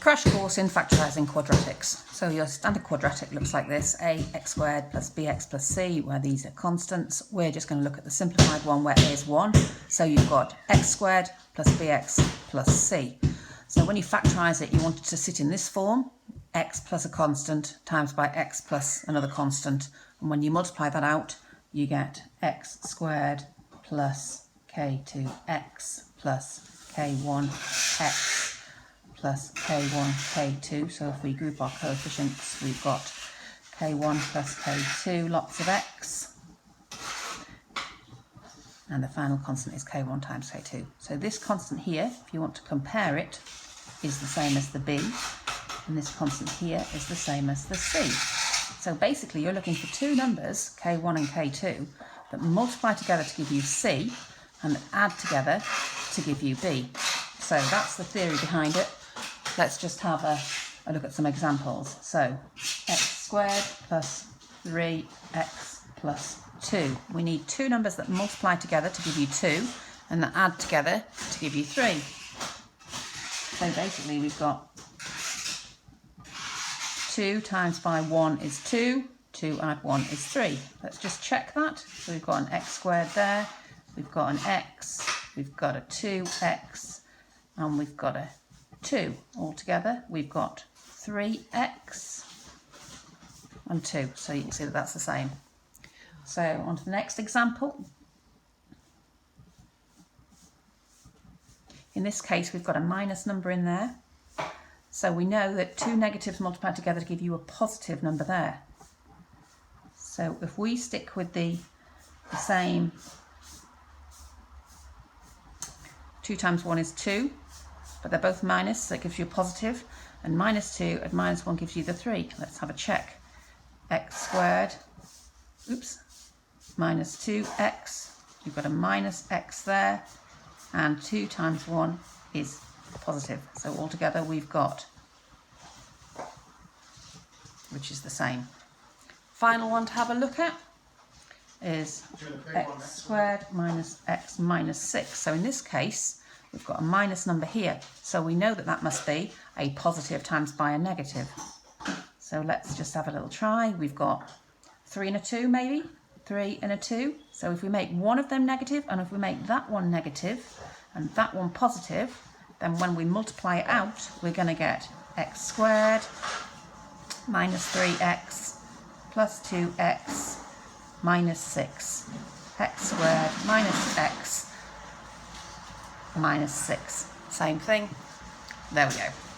Crash course in factorising quadratics. So your standard quadratic looks like this: ax squared plus bx plus c, where these are constants. We're just going to look at the simplified one where a is 1. So you've got x squared plus bx plus c. So when you factorise it, you want it to sit in this form: x plus a constant times by x plus another constant. And when you multiply that out, you get x squared plus k2x plus k1x plus k1, k2. So if we group our coefficients, we've got k1 plus k2, lots of x. And the final constant is k1 times k2. So this constant here, if you want to compare it, is the same as the b. And this constant here is the same as the c. So basically you're looking for two numbers, k1 and k2, that multiply together to give you c and that add together to give you b. So that's the theory behind it. Let's just have a look at some examples. So x squared plus 3x plus 2. We need two numbers that multiply together to give you 2 and that add together to give you 3. So basically we've got 2 times by 1 is 2, 2 add 1 is 3. Let's just check that. So we've got an x squared there, we've got an x, we've got a 2x, and we've got a 2. Altogether we've got 3x and 2. So you can see that that's the same. So on to the next example. In this case we've got a minus number in there. So we know that two negatives multiply together to give you a positive number there. So if we stick with the same, 2 times 1 is 2, but they're both minus, so it gives you a positive, and minus 2 and minus 1 gives you the 3. Let's have a check. X squared, minus 2x, you've got a minus x there, and 2 times 1 is positive. So altogether we've got, which is the same. Final one to have a look at is x squared minus x minus 6. So in this case we've got a minus number here, so we know that that must be a positive times by a negative. So let's just have a little try. We've got 3 and a 2 maybe, 3 and a 2. So if we make one of them negative, and if we make that one negative and that one positive, then when we multiply it out, we're going to get x squared minus 3x plus 2x minus 6. X squared minus x minus 6. Same thing. There we go.